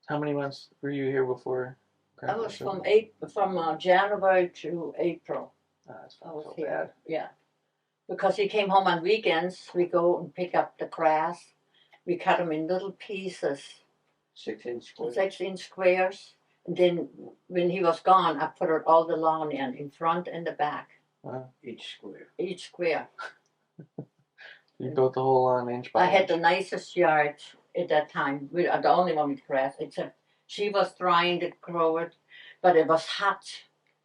How many months were you here before? I was from January to April. That's I was so here. bad. Yeah, because he came home on weekends. We go and pick up the grass. We cut them in little pieces, 6-inch square. 6-inch squares. And then when he was gone, I put all the lawn in front and the back, Each square. each square. You built the whole lawn inch by I had inch. the nicest yard at that time. We are the only one with grass, except she was trying to grow it, but it was hot.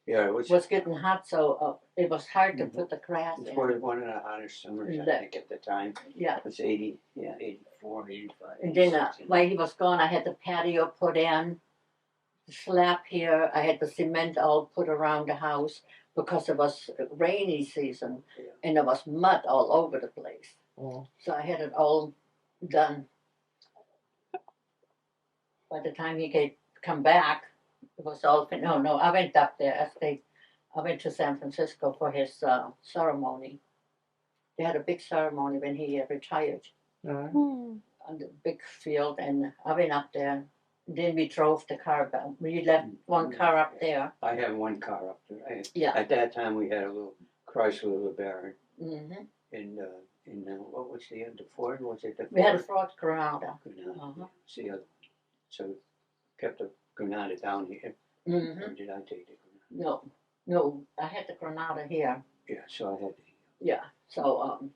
Yeah, it It was getting hot, so it was hard to put the grass It's in. one of the hottest summers, I That- think, at the time. Yeah. It was 84, 85. And then 86, while he was gone, I had the patio put in, the slab here. I had the cement all put around the house because it was rainy season, and there was mud all over the place. Mm. So I had it all done. By the time he come back, it was all no. I went up there. I went to San Francisco for his ceremony. They had a big ceremony when he retired on the big field, and I went up there. Then we drove the car back. We left one car up there. I had one car up there. Yeah. At that time, we had a little Chrysler LeBaron. Mm-hmm. And what was the other Ford? Was it the Ford? We had a Ford Granada. Granada. See, so kept the Granada down here. Mm-hmm. Or did I take the Granada? No, I had the Granada here. Yeah, so I had the. Yeah, so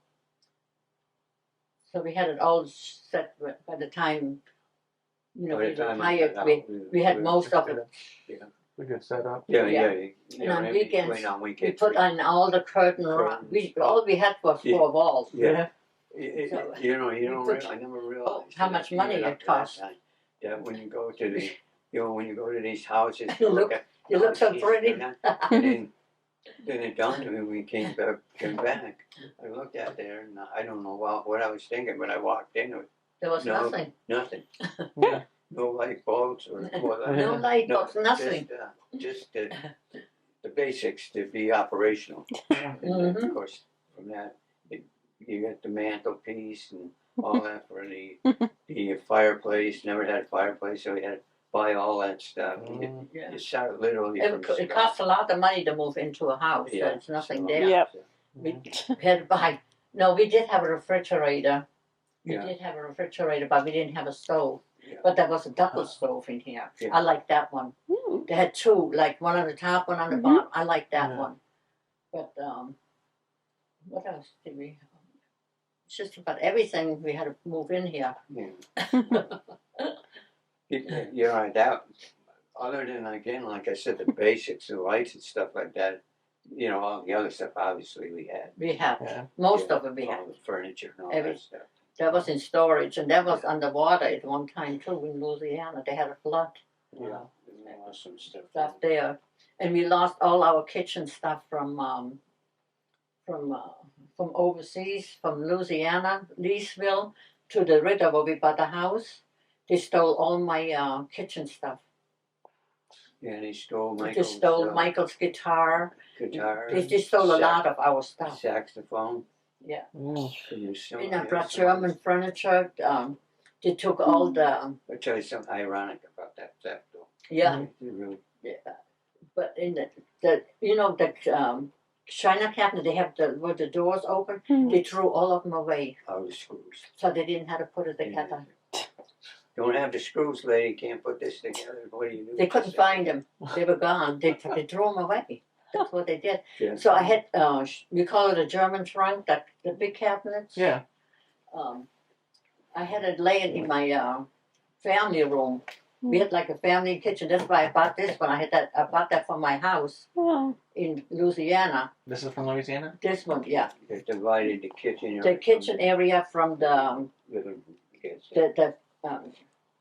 we had it all set by the time, we retired. We had most of it. We could set up. Yeah. And on weekends, on we weekends, put on all the curtain. All we had was 4 walls. Yeah. So, You don't. I never realized how much money it cost. That when you go to the, when you go to these houses, You look so pretty. And then it dawned on me when we came back. I looked out there and I don't know what I was thinking, but I walked in. There was nothing. Nothing. Yeah. No light bulbs or No light bulbs, nothing. Just the basics to be operational. And then, of course, from that, you got the mantelpiece and all that for the fireplace. Never had a fireplace, so we had to buy all that stuff. You start literally from scratch. It costs a lot of money to move into a house. So there's nothing there. Yep. We had to buy. No, we did have a refrigerator. We Yeah. did have a refrigerator, but we didn't have a stove. Yeah. But there was a double stove in here. Yeah. I like that one. They had 2, like one on the top, one on the bottom. I like that one. But what else did we? It's just about everything we had to move in here. Yeah. You're right. That other than again, like I said, the basics, the lights and stuff like that. All the other stuff. Obviously, we had. We have Yeah. most of it. We all have. the furniture and all Every- that stuff. That was in storage, and that was underwater at one time too in Louisiana. They had a flood. Yeah, there was some stuff. Stuff there, and we lost all our kitchen stuff from overseas, from Louisiana, Leesville, to the river where we bought the house. They stole all my kitchen stuff. Yeah, they stole They Michael's stole Michael's guitar. guitar. They stole a lot of our stuff. Saxophone. Yeah. And And I brought German furniture. They took all the I'll tell you something ironic about that theft, though. yeah. They really, But in the china cabinet, they have where the doors open. They threw all of them away, all the screws. so they didn't have to put it together. Don't have the screws, lady. Can't put this together. What do you do? They couldn't find them. They were gone. They threw them away. That's what they did. Yeah. So I had we call it a German trunk, the big cabinets. Yeah. I had it laying in my family room. We had like a family kitchen. That's why I bought this one. I bought that for my house in Louisiana. This is from Louisiana? This one, yeah. They divided the kitchen. The kitchen area from the Living room.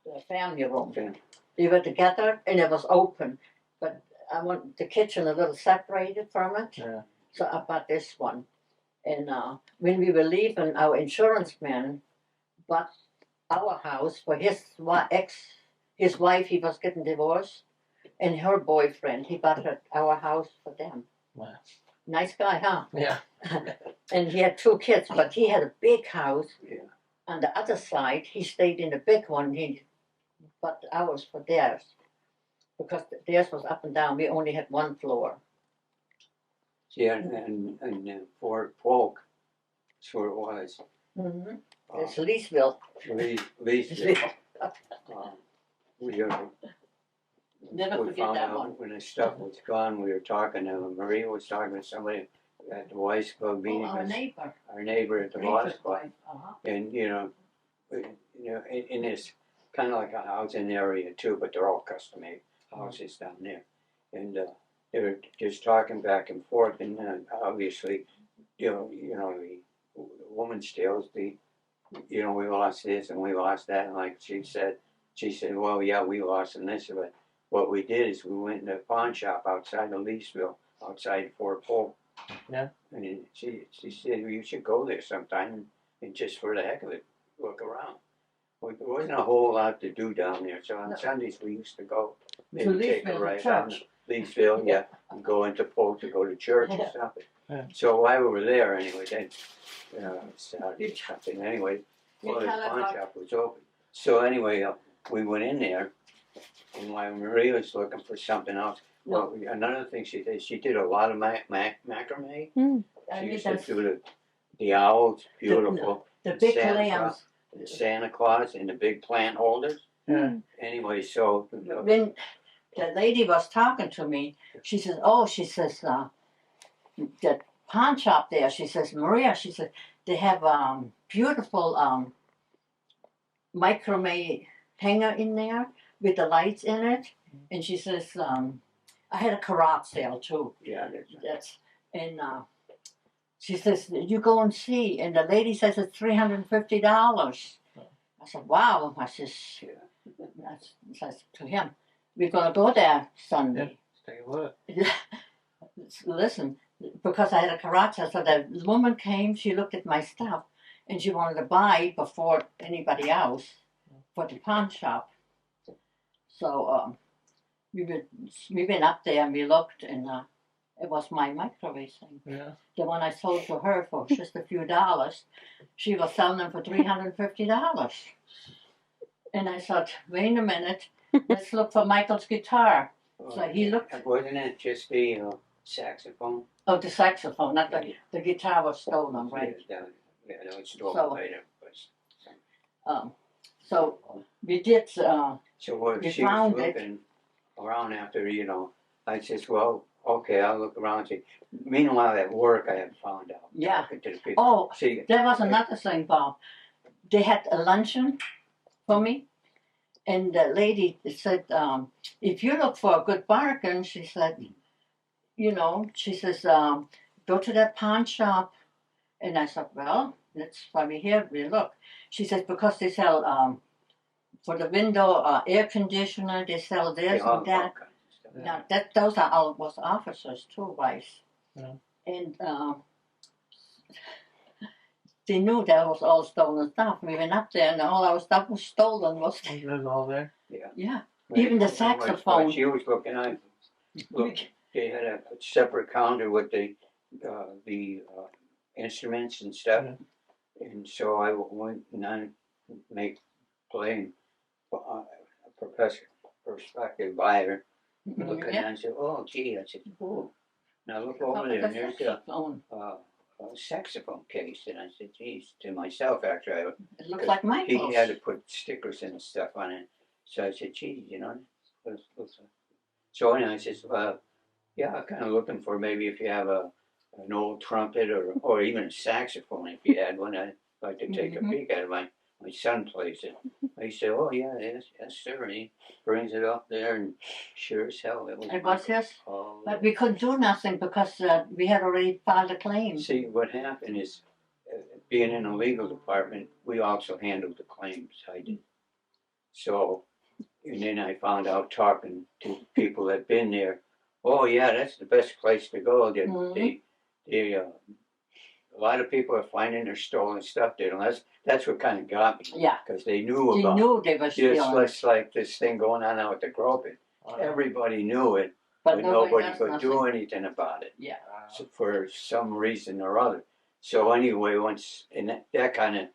the family room. Okay. They were together and it was open, but I want the kitchen a little separated from it. Yeah. So I bought this one. And when we were leaving, our insurance man bought our house for his wife. He was getting divorced, and her boyfriend. He bought our house for them. Wow. Nice guy, huh? Yeah. And he had 2 kids, but he had a big house. Yeah. On the other side, he stayed in the big one. but ours for theirs. Because theirs was up and down, we only had one floor. Yeah, and Fort Polk, that's where it was. Mm-hmm. Uh, It's Leesville. Leesville. We Never we forget found that out one. when the stuff was gone, we were talking to Maria was talking to somebody at the Weiss Club Oh, meeting. our neighbor. Our neighbor at the Rachel's Weiss Club. wife. Uh-huh. And in this kind of like a housing area too, but they're all custom made houses down there. And they were just talking back and forth, and obviously, the woman's tales. We lost this and we lost that, and like she said, well, yeah, we lost in this, but what we did is we went in a pawn shop outside of Leesville, outside Fort Polk. Yeah. And she said, well, you should go there sometime and just for the heck of it, look around. Well, there wasn't a whole lot to do down there, so on No. Sundays we used to go. To Maybe take a Leesville ride down church. to Leesville, yeah, and go into Polk to go to church and Yeah. stuff. Yeah. So while we were there, anyway, then Saturday or something. Anyway, You the tell her pawn about- shop was open. So anyway, we went in there, and while Maria was looking for something else, well, another thing she did a lot of macrame. I She mean, used to that's do the owls, beautiful. the big Santa lambs. The Santa Claus and the big plant holders. Yeah. Anyway, so When the lady was talking to me, she says, "Oh, she says, the pawn shop there." She says, "Maria," she said, "they have beautiful macrame hanger in there with the lights in it." And she says, "I had a garage sale too." yeah, That's and she says, "You go and see." And the lady says it's $350. I said, "Wow." I says, I says to him, "We're gonna go there Sunday." Take a look. Listen, because I had a garage sale, so the woman came. She looked at my stuff, and she wanted to buy it before anybody else for the pawn shop. So we went up there and we looked, and it was my microwave thing. Yeah. The one I sold to her for just a few dollars, she was selling them for $350. And I thought, wait a minute, let's look for Michael's guitar. So he looked. Wasn't it just the saxophone? Oh, the saxophone, not the guitar was stolen, right? Yeah, that was stolen So- later. But, So we did. so what We she was found it. looking around after, I says, well, okay, I'll look around. See, meanwhile, at work, I had found out. Yeah. Talking to the people. Oh, See, there was another thing, Bob. They had a luncheon for me, and the lady said, "If you look for a good bargain," she said, she says, "go to that pawn shop." And I thought, well, that's why we're here. We look. She says because they sell for the window air conditioner. They sell this all and that. kinds of stuff. Now those are all was officers too, wives. Yeah. And they knew that was all stolen stuff. We went up there and all our stuff was stolen. Was It was all there. yeah. Even the What saxophone. she was looking at, look, they had a separate counter with the instruments and stuff. Yeah. And so I went and I playing prospective buyer. Looking Yeah. and I said, oh, gee, I said, oh. Now look Oh, over there, the and there's saxophone. a saxophone case. And I said, geez, to myself, actually, It looks like he Michael's. had to put stickers and stuff on it. So I said, geez, looks like. So anyway, I said, yeah, I'm kind of looking for maybe if you have an old trumpet or even a saxophone, if you had one, I'd like to take Mhm. a peek at it. My son plays it. He said, oh, yeah, yes, sir. And he brings it up there, and sure as hell, it was It was his. Oh, But we couldn't do nothing because we had already filed a claim. see, what happened is, being in the legal department, we also handled the claims. I did. So, and then I found out talking to people that'd been there. Oh yeah, that's the best place to go. Mhm. A lot of people are finding their stolen stuff there, and that's what kind of got me Yeah. because they knew They about. knew they were Just stealing. like this thing going on out at the Grove. Everybody knew it, but nobody does could nothing. do anything about it. Yeah. So for some reason or other. So anyway, once and that kind of,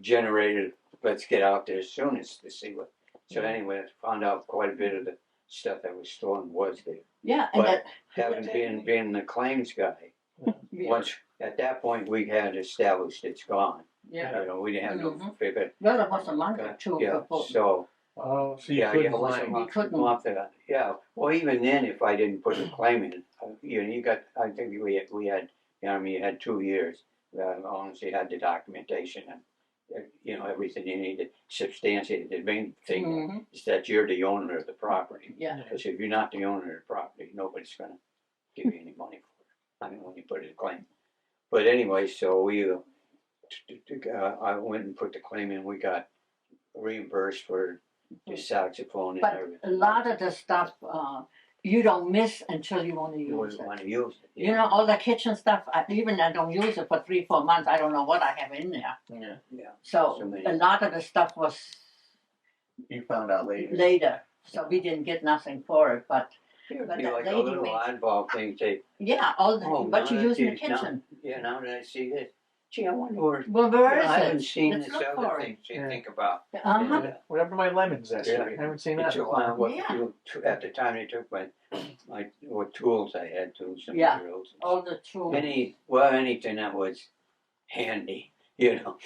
generated. Let's get out there as soon as to see what. So anyway, I found out quite a bit of the stuff that was stolen was there. Yeah, and But that, having been the claims guy, yeah, once, at that point, we had established it's gone. yeah. You know, we didn't have no Mhm. figure. Well, it was a month or two Yeah, before. so, Oh, so you yeah, couldn't it was a find. month, You couldn't. month, yeah. Well, even then, if I didn't put the claim in, you got, I think we had, you know, I mean, you had 2 years. Honestly, you had the documentation and, you know, everything you needed substantiated. The main thing Mhm. is that you're the owner of the property. Yeah. Because if you're not the owner of the property, nobody's gonna give you any money for it. I mean, when you put in a claim. But anyway, so I went and put the claim in. We got reimbursed for the saxophone and But everything. a lot of the stuff you don't miss until you want to You use wouldn't it. want to use it. You know, all the kitchen stuff, even I don't use it for 3-4 months. I don't know what I have in there. Yeah. Yeah. So So many. a lot of the stuff was You found out later. later. So we didn't get nothing for it. But It would But be that like a lady little made- oddball thing. Say, yeah, all the oh, what you now use in the that you- now- kitchen. yeah, now that I see this, gee, I wonder where. Well, where is I haven't it? seen Let's this look other for thing. it. So you Yeah. think about. Uh-huh. Yeah. What happened to my lemon zester? Yeah. I haven't seen that. It's in a while. what Yeah. you, at the time they took my what tools I had to, some Yeah. drills. All the tools. Anything that was handy, you know.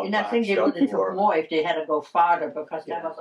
And I think they would have took more if they had to go farther because Yeah. that was